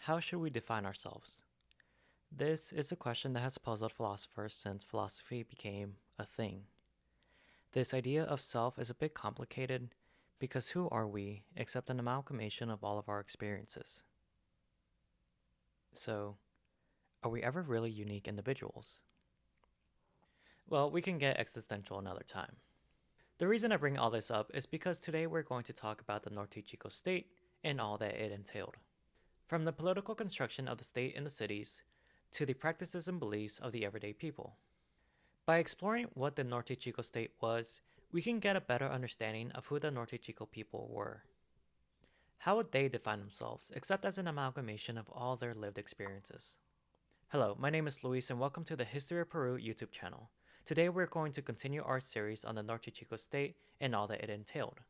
How should we define ourselves? This is a question that has puzzled philosophers since philosophy became a thing. This idea of self is a bit complicated because who are we except an amalgamation of all of our experiences? So, are we ever really unique individuals? Well, we can get existential another time. The reason I bring all this up is because today we're going to talk about the Norte Chico state and all that it entailed. From the political construction of the state and the cities, to the practices and beliefs of the everyday people. By exploring what the Norte Chico state was, we can get a better understanding of who the Norte Chico people were. How would they define themselves, except as an amalgamation of all their lived experiences? Hello, my name is Luis, and welcome to the History of Peru YouTube channel. Today we're going to continue our series on the Norte Chico state and all that it entailed.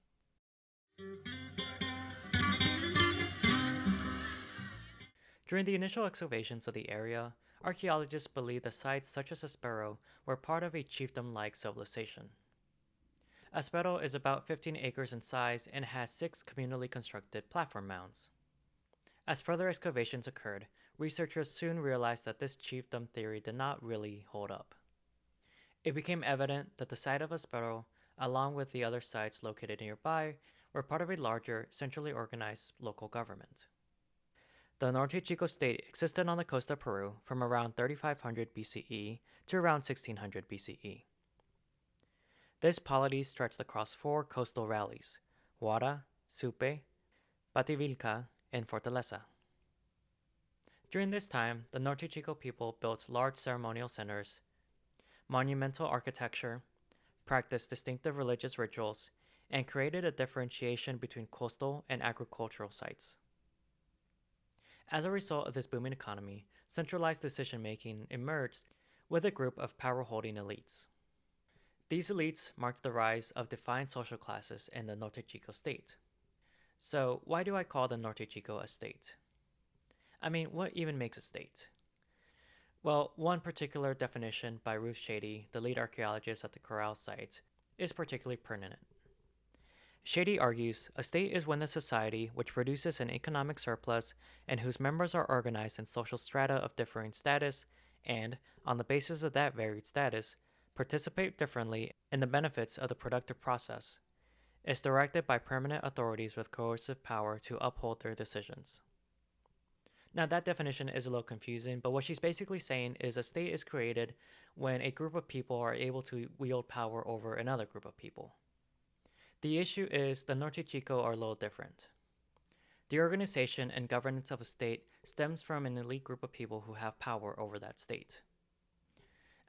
During the initial excavations of the area, archaeologists believe that sites such as Aspero were part of a chiefdom-like civilization. Aspero is about 15 acres in size and has 6 communally constructed platform mounds. As further excavations occurred, researchers soon realized that this chiefdom theory did not really hold up. It became evident that the site of Aspero, along with the other sites located nearby, were part of a larger, centrally organized local government. The Norte Chico state existed on the coast of Peru from around 3500 BCE to around 1600 BCE. This polity stretched across 4 coastal valleys: Huara, Supe, Pativilca, and Fortaleza. During this time, the Norte Chico people built large ceremonial centers, monumental architecture, practiced distinctive religious rituals, and created a differentiation between coastal and agricultural sites. As a result of this booming economy, centralized decision-making emerged with a group of power-holding elites. These elites marked the rise of defined social classes in the Norte Chico state. So, why do I call the Norte Chico a state? I mean, what even makes a state? Well, one particular definition by Ruth Shady, the lead archaeologist at the Corral site, is particularly pertinent. Shady argues a state is when a society which produces an economic surplus and whose members are organized in social strata of differing status and, on the basis of that varied status, participate differently in the benefits of the productive process, is directed by permanent authorities with coercive power to uphold their decisions. Now, that definition is a little confusing, but what she's basically saying is a state is created when a group of people are able to wield power over another group of people. The issue is the Norte Chico are a little different. The organization and governance of a state stems from an elite group of people who have power over that state.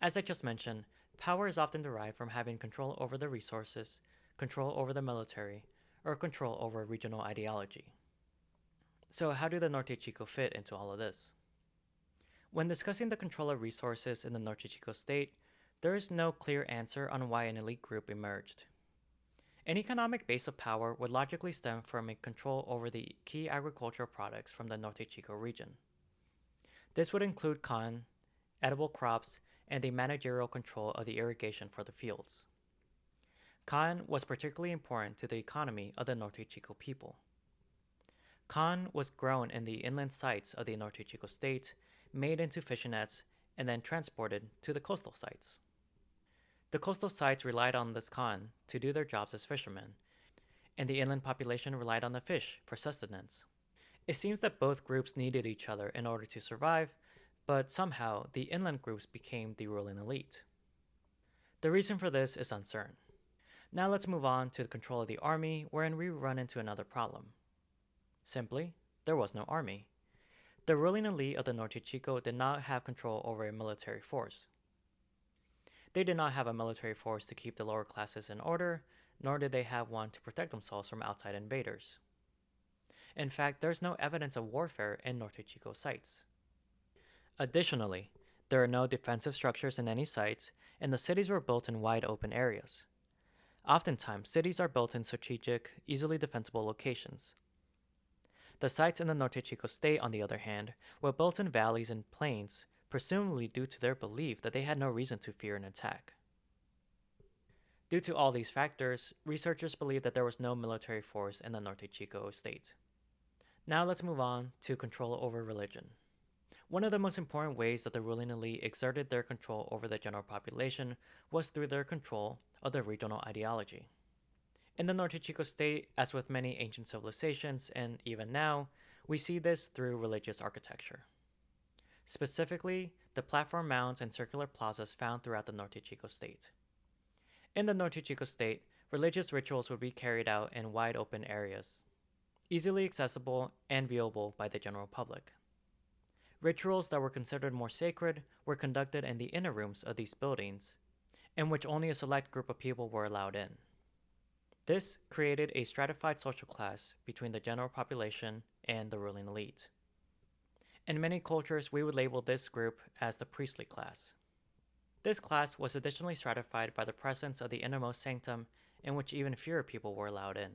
As I just mentioned, power is often derived from having control over the resources, control over the military, or control over regional ideology. So how do the Norte Chico fit into all of this? When discussing the control of resources in the Norte Chico state, there is no clear answer on why an elite group emerged. An economic base of power would logically stem from a control over the key agricultural products from the Norte Chico region. This would include cotton, edible crops, and the managerial control of the irrigation for the fields. Cotton was particularly important to the economy of the Norte Chico people. Cotton was grown in the inland sites of the Norte Chico state, made into fishing nets, and then transported to the coastal sites. The coastal sites relied on this cotton to do their jobs as fishermen, and the inland population relied on the fish for sustenance. It seems that both groups needed each other in order to survive, but somehow the inland groups became the ruling elite. The reason for this is uncertain. Now let's move on to the control of the army, wherein we run into another problem. Simply, there was no army. The ruling elite of the Norte Chico did not have control over a military force. They did not have a military force to keep the lower classes in order, nor did they have one to protect themselves from outside invaders. In fact, there's no evidence of warfare in Norte Chico sites. Additionally, there are no defensive structures in any sites, and the cities were built in wide open areas. Oftentimes, cities are built in strategic, easily defensible locations. The sites in the Norte Chico state, on the other hand, were built in valleys and plains, presumably due to their belief that they had no reason to fear an attack. Due to all these factors, researchers believe that there was no military force in the Norte Chico state. Now let's move on to control over religion. One of the most important ways that the ruling elite exerted their control over the general population was through their control of the regional ideology. In the Norte Chico state, as with many ancient civilizations and even now, we see this through religious architecture. Specifically, the platform mounds and circular plazas found throughout the Norte Chico state. In the Norte Chico state, religious rituals would be carried out in wide open areas, easily accessible and viewable by the general public. Rituals that were considered more sacred were conducted in the inner rooms of these buildings, in which only a select group of people were allowed in. This created a stratified social class between the general population and the ruling elite. In many cultures, we would label this group as the priestly class. This class was additionally stratified by the presence of the innermost sanctum, in which even fewer people were allowed in.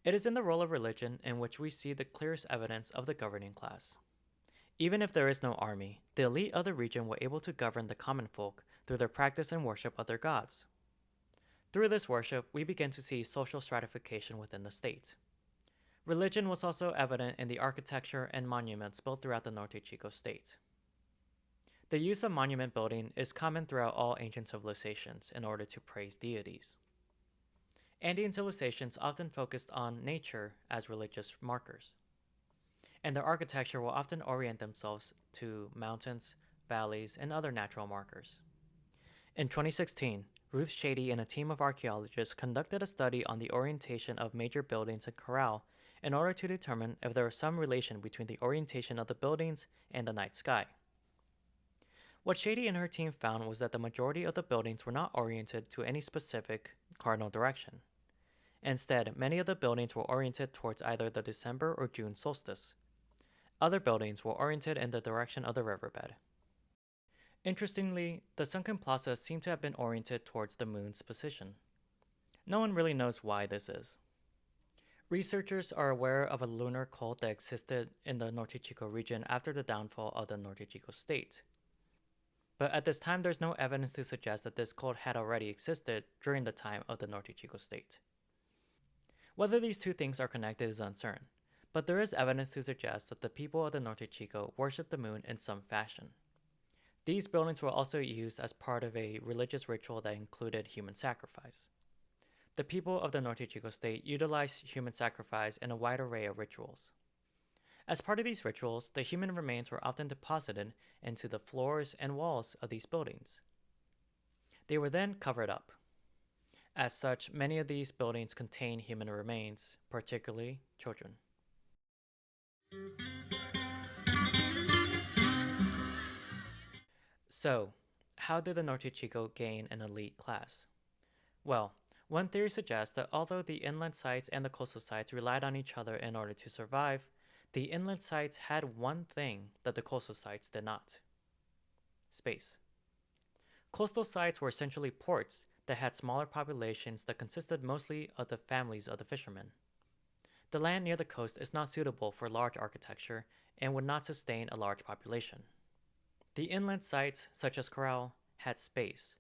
It is in the role of religion in which we see the clearest evidence of the governing class. Even if there is no army, the elite of the region were able to govern the common folk through their practice and worship of their gods. Through this worship, we begin to see social stratification within the state. Religion was also evident in the architecture and monuments built throughout the Norte Chico state. The use of monument building is common throughout all ancient civilizations in order to praise deities. Andean civilizations often focused on nature as religious markers, and their architecture will often orient themselves to mountains, valleys, and other natural markers. In 2016, Ruth Shady and a team of archaeologists conducted a study on the orientation of major buildings in Corral in order to determine if there was some relation between the orientation of the buildings and the night sky. What Shady and her team found was that the majority of the buildings were not oriented to any specific cardinal direction. Instead, many of the buildings were oriented towards either the December or June solstice. Other buildings were oriented in the direction of the riverbed. Interestingly, the sunken plazas seem to have been oriented towards the moon's position. No one really knows why this is. Researchers are aware of a lunar cult that existed in the Norte Chico region after the downfall of the Norte Chico state. But at this time, there's no evidence to suggest that this cult had already existed during the time of the Norte Chico state. Whether these two things are connected is uncertain, but there is evidence to suggest that the people of the Norte Chico worshiped the moon in some fashion. These buildings were also used as part of a religious ritual that included human sacrifice. The people of the Norte Chico state utilized human sacrifice in a wide array of rituals. As part of these rituals, the human remains were often deposited into the floors and walls of these buildings. They were then covered up. As such, many of these buildings contain human remains, particularly children. So, how did the Norte Chico gain an elite class? Well, one theory suggests that although the inland sites and the coastal sites relied on each other in order to survive, the inland sites had one thing that the coastal sites did not: space. Coastal sites were essentially ports that had smaller populations that consisted mostly of the families of the fishermen. The land near the coast is not suitable for large architecture and would not sustain a large population. The inland sites, such as Corral, had space,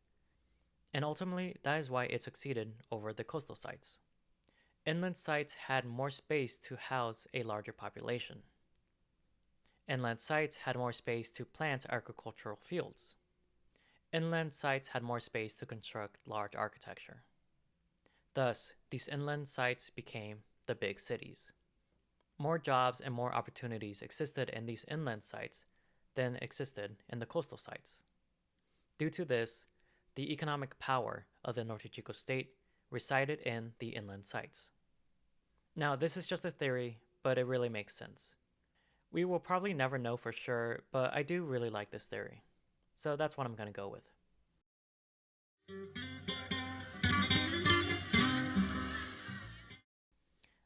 and ultimately that is why it succeeded over the coastal sites. Inland sites had more space to house a larger population. Inland sites had more space to plant agricultural fields. Inland sites had more space to construct large architecture. Thus, these inland sites became the big cities. More jobs and more opportunities existed in these inland sites than existed in the coastal sites. Due to this, the economic power of the Norte Chico state resided in the inland sites. Now, this is just a theory, but it really makes sense. We will probably never know for sure, but I do really like this theory. So that's what I'm going to go with.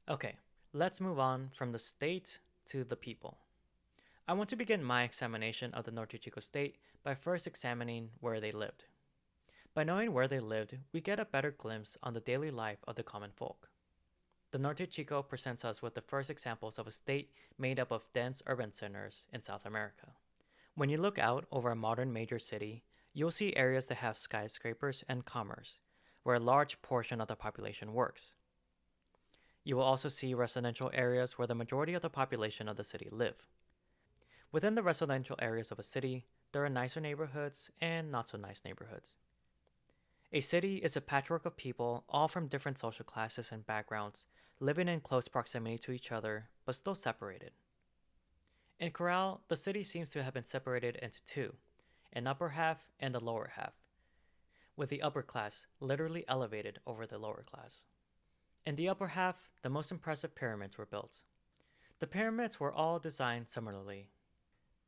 Okay, let's move on from the state to the people. I want to begin my examination of the Norte Chico state by first examining where they lived. By knowing where they lived, we get a better glimpse on the daily life of the common folk. The Norte Chico presents us with the first examples of a state made up of dense urban centers in South America. When you look out over a modern major city, you'll see areas that have skyscrapers and commerce, where a large portion of the population works. You will also see residential areas where the majority of the population of the city live. Within the residential areas of a city, there are nicer neighborhoods and not so nice neighborhoods. A city is a patchwork of people, all from different social classes and backgrounds, living in close proximity to each other, but still separated. In Corral, the city seems to have been separated into two, an upper half and a lower half, with the upper class literally elevated over the lower class. In the upper half, the most impressive pyramids were built. The pyramids were all designed similarly.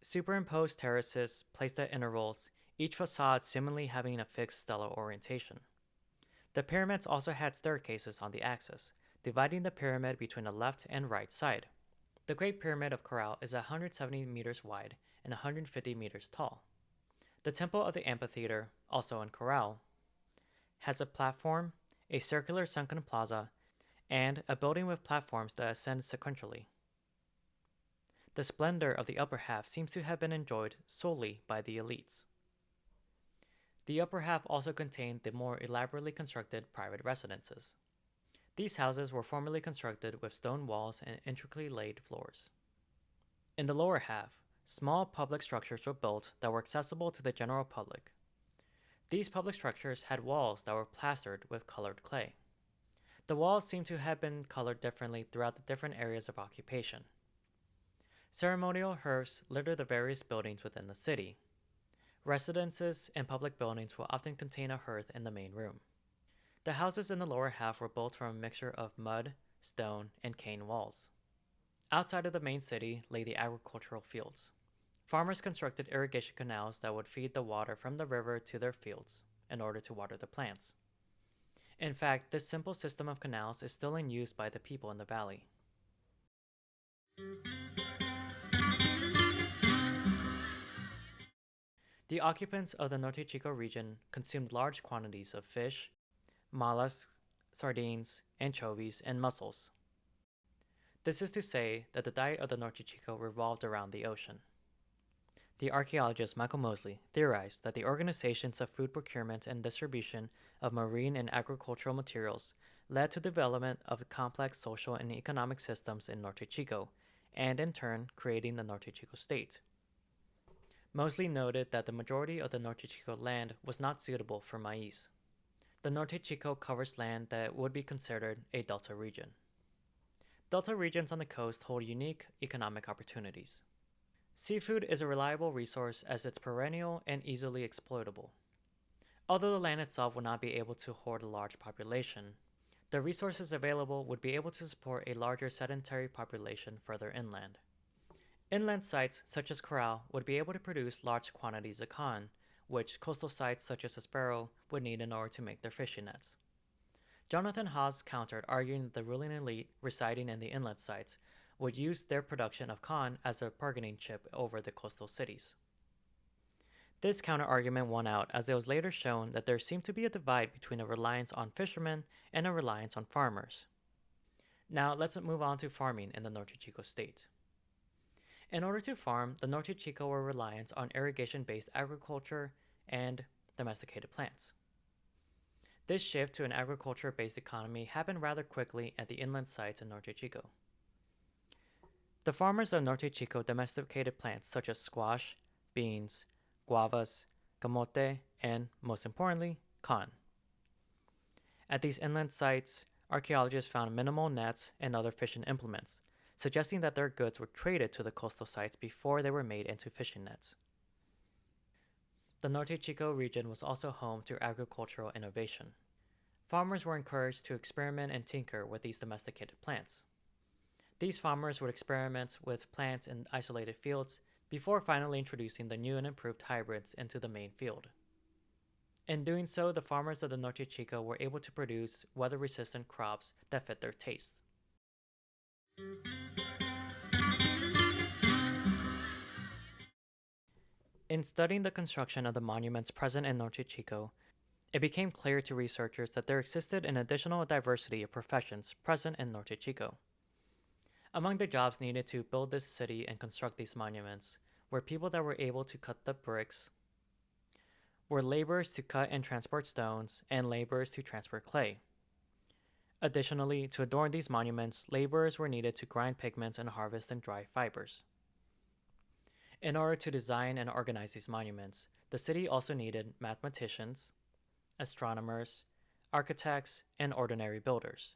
Superimposed terraces placed at intervals, each facade seemingly having a fixed stellar orientation. The pyramids also had staircases on the axis, dividing the pyramid between the left and right side. The Great Pyramid of Corral is 170 meters wide and 150 meters tall. The Temple of the Amphitheater, also in Corral, has a platform, a circular sunken plaza, and a building with platforms that ascend sequentially. The splendor of the upper half seems to have been enjoyed solely by the elites. The upper half also contained the more elaborately constructed private residences. These houses were formerly constructed with stone walls and intricately laid floors. In the lower half, small public structures were built that were accessible to the general public. These public structures had walls that were plastered with colored clay. The walls seem to have been colored differently throughout the different areas of occupation. Ceremonial hearths litter the various buildings within the city. Residences and public buildings will often contain a hearth in the main room. The houses in the lower half were built from a mixture of mud, stone, and cane walls. Outside of the main city lay the agricultural fields. Farmers constructed irrigation canals that would feed the water from the river to their fields in order to water the plants. In fact, this simple system of canals is still in use by the people in the valley. The occupants of the Norte Chico region consumed large quantities of fish, mollusks, sardines, anchovies, and mussels. This is to say that the diet of the Norte Chico revolved around the ocean. The archaeologist Michael Mosley theorized that the organizations of food procurement and distribution of marine and agricultural materials led to development of complex social and economic systems in Norte Chico, and in turn creating the Norte Chico state. Mosley noted that the majority of the Norte Chico land was not suitable for maize. The Norte Chico covers land that would be considered a delta region. Delta regions on the coast hold unique economic opportunities. Seafood is a reliable resource as it's perennial and easily exploitable. Although the land itself would not be able to hoard a large population, the resources available would be able to support a larger sedentary population further inland. Inland sites such as Corral would be able to produce large quantities of con, which coastal sites such as Espero would need in order to make their fishing nets. Jonathan Haas countered, arguing that the ruling elite residing in the inland sites would use their production of con as a bargaining chip over the coastal cities. This counter-argument won out as it was later shown that there seemed to be a divide between a reliance on fishermen and a reliance on farmers. Now let's move on to farming in the Norte Chico state. In order to farm, the Norte Chico were reliant on irrigation-based agriculture and domesticated plants. This shift to an agriculture-based economy happened rather quickly at the inland sites in Norte Chico. The farmers of Norte Chico domesticated plants such as squash, beans, guavas, camote, and, most importantly, con. At these inland sites, archaeologists found minimal nets and other fishing implements, suggesting that their goods were traded to the coastal sites before they were made into fishing nets. The Norte Chico region was also home to agricultural innovation. Farmers were encouraged to experiment and tinker with these domesticated plants. These farmers would experiment with plants in isolated fields before finally introducing the new and improved hybrids into the main field. In doing so, the farmers of the Norte Chico were able to produce weather-resistant crops that fit their tastes. In studying the construction of the monuments present in Norte Chico, it became clear to researchers that there existed an additional diversity of professions present in Norte Chico. Among the jobs needed to build this city and construct these monuments were people that were able to cut the bricks, were laborers to cut and transport stones, and laborers to transport clay. Additionally, to adorn these monuments, laborers were needed to grind pigments and harvest and dry fibers. In order to design and organize these monuments, the city also needed mathematicians, astronomers, architects, and ordinary builders.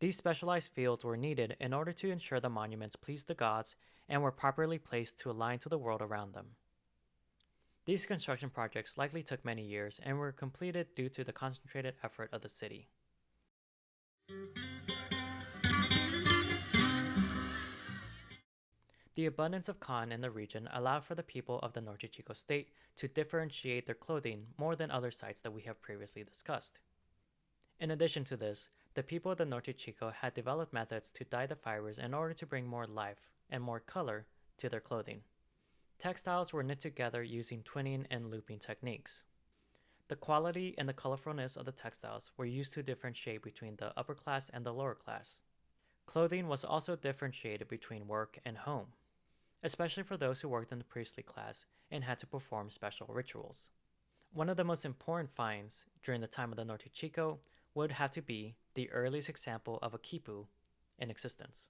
These specialized fields were needed in order to ensure the monuments pleased the gods and were properly placed to align to the world around them. These construction projects likely took many years and were completed due to the concentrated effort of the city. The abundance of cotton in the region allowed for the people of the Norte Chico state to differentiate their clothing more than other sites that we have previously discussed. In addition to this, the people of the Norte Chico had developed methods to dye the fibers in order to bring more life and more color to their clothing. Textiles were knit together using twinning and looping techniques. The quality and the colorfulness of the textiles were used to differentiate between the upper class and the lower class. Clothing was also differentiated between work and home, especially for those who worked in the priestly class and had to perform special rituals. One of the most important finds during the time of the Norte Chico would have to be the earliest example of a quipu in existence.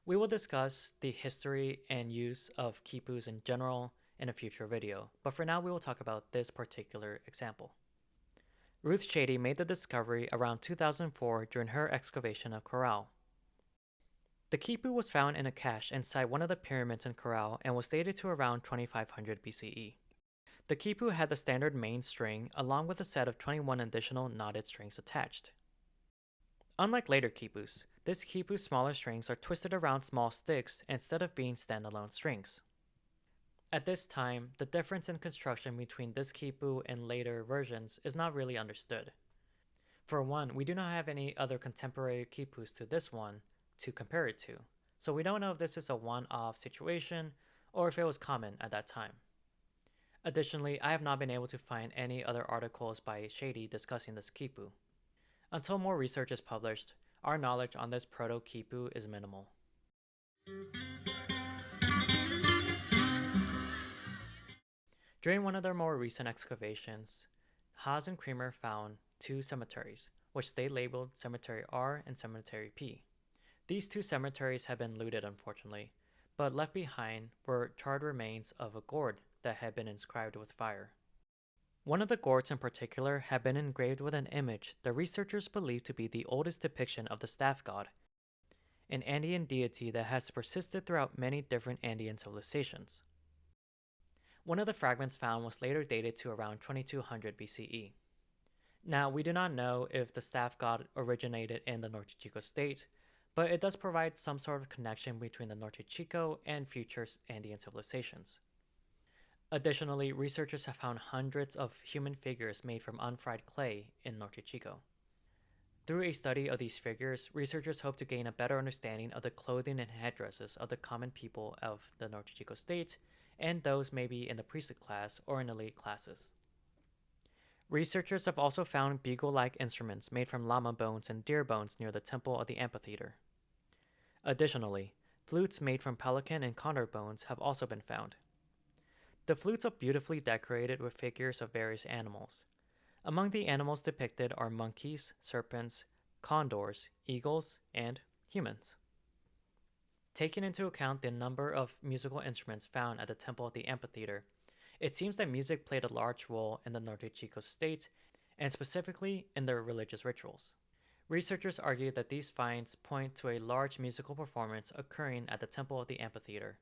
We will discuss the history and use of quipus in general in a future video, but for now we will talk about this particular example. Ruth Shady made the discovery around 2004 during her excavation of Corral. The quipu was found in a cache inside one of the pyramids in Corral and was dated to around 2500 BCE. The quipu had the standard main string along with a set of 21 additional knotted strings attached. Unlike later quipus, this quipu's smaller strings are twisted around small sticks instead of being standalone strings. At this time, the difference in construction between this quipu and later versions is not really understood. For one, we do not have any other contemporary quipus to this one to compare it to, so we don't know if this is a one-off situation or if it was common at that time. Additionally, I have not been able to find any other articles by Shady discussing this quipu. Until more research is published, our knowledge on this proto-quipu is minimal. During one of their more recent excavations, Haas and Creamer found two cemeteries, which they labeled Cemetery R and Cemetery P. These two cemeteries have been looted, unfortunately, but left behind were charred remains of a gourd that had been inscribed with fire. One of the gourds in particular had been engraved with an image that researchers believe to be the oldest depiction of the staff god, an Andean deity that has persisted throughout many different Andean civilizations. One of the fragments found was later dated to around 2200 BCE. Now, we do not know if the staff god originated in the Norte Chico state, but it does provide some sort of connection between the Norte Chico and future Andean civilizations. Additionally, researchers have found hundreds of human figures made from unfried clay in Norte Chico. Through a study of these figures, researchers hope to gain a better understanding of the clothing and headdresses of the common people of the Norte Chico state and those maybe in the priestly class or in elite classes. Researchers have also found bugle-like instruments made from llama bones and deer bones near the temple of the amphitheater. Additionally, flutes made from pelican and condor bones have also been found. The flutes are beautifully decorated with figures of various animals. Among the animals depicted are monkeys, serpents, condors, eagles, and humans. Taking into account the number of musical instruments found at the temple of the amphitheater, it seems that music played a large role in the Norte Chico state, and specifically in their religious rituals. Researchers argue that these finds point to a large musical performance occurring at the temple of the amphitheater,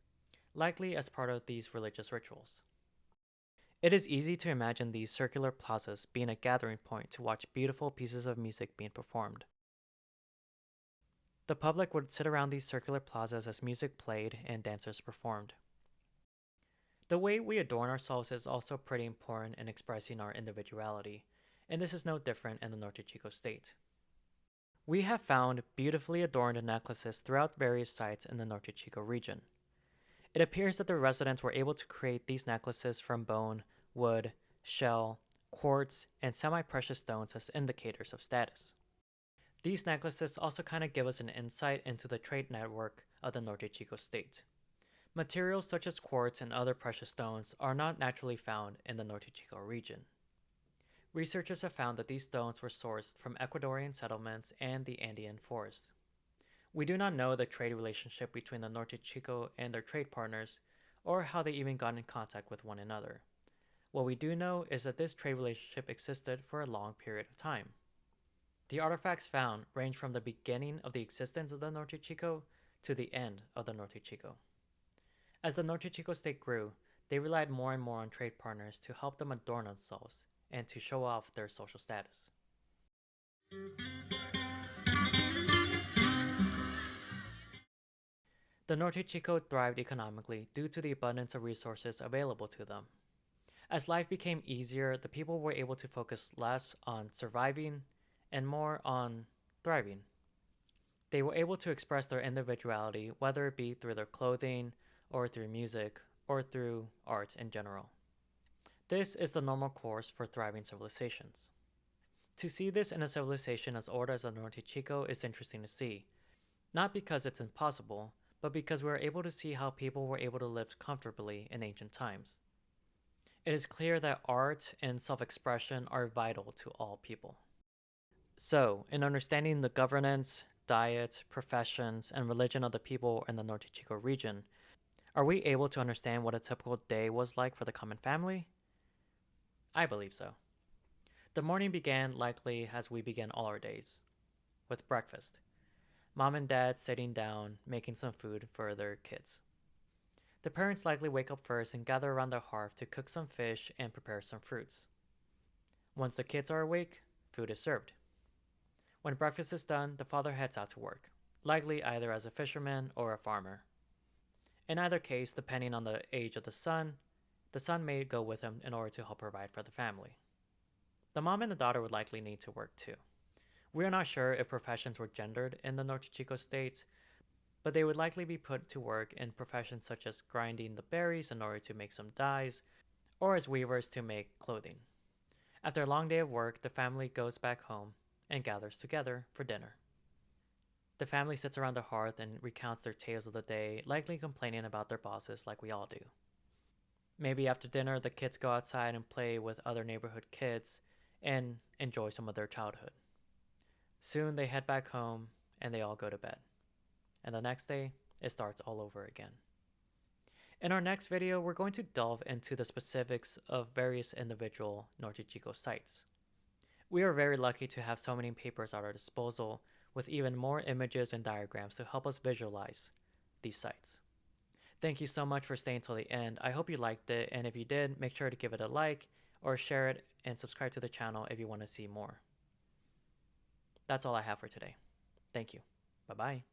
likely as part of these religious rituals. It is easy to imagine these circular plazas being a gathering point to watch beautiful pieces of music being performed. The public would sit around these circular plazas as music played and dancers performed. The way we adorn ourselves is also pretty important in expressing our individuality, and this is no different in the Norte Chico state. We have found beautifully adorned necklaces throughout various sites in the Norte Chico region. It appears that the residents were able to create these necklaces from bone, wood, shell, quartz, and semi-precious stones as indicators of status. These necklaces also kind of give us an insight into the trade network of the Norte Chico state. Materials such as quartz and other precious stones are not naturally found in the Norte Chico region. Researchers have found that these stones were sourced from Ecuadorian settlements and the Andean forests. We do not know the trade relationship between the Norte Chico and their trade partners, or how they even got in contact with one another. What we do know is that this trade relationship existed for a long period of time. The artifacts found range from the beginning of the existence of the Norte Chico to the end of the Norte Chico. As the Norte Chico state grew, they relied more and more on trade partners to help them adorn themselves and to show off their social status. The Norte Chico thrived economically due to the abundance of resources available to them. As life became easier, the people were able to focus less on surviving and more on thriving. They were able to express their individuality, whether it be through their clothing, or through music, or through art in general. This is the normal course for thriving civilizations. To see this in a civilization as old as the Norte Chico is interesting to see, not because it's impossible, but because we are able to see how people were able to live comfortably in ancient times. It is clear that art and self-expression are vital to all people. So, in understanding the governance, diet, professions, and religion of the people in the Norte Chico region, are we able to understand what a typical day was like for the common family? I believe so. The morning began likely as we begin all our days, with breakfast. Mom and dad sitting down, making some food for their kids. The parents likely wake up first and gather around the hearth to cook some fish and prepare some fruits. Once the kids are awake, food is served. When breakfast is done, the father heads out to work, likely either as a fisherman or a farmer. In either case, depending on the age of the son may go with him in order to help provide for the family. The mom and the daughter would likely need to work too. We are not sure if professions were gendered in the Norte Chico state, but they would likely be put to work in professions such as grinding the berries in order to make some dyes, or as weavers to make clothing. After a long day of work, the family goes back home and gathers together for dinner. The family sits around the hearth and recounts their tales of the day, likely complaining about their bosses like we all do. Maybe after dinner, the kids go outside and play with other neighborhood kids and enjoy some of their childhood. Soon they head back home and they all go to bed. And the next day, it starts all over again. In our next video, we're going to delve into the specifics of various individual Norte Chico sites. We are very lucky to have so many papers at our disposal, with even more images and diagrams to help us visualize these sites. Thank you so much for staying till the end. I hope you liked it, and if you did, make sure to give it a like or share it and subscribe to the channel if you want to see more. That's all I have for today. Thank you. Bye-bye.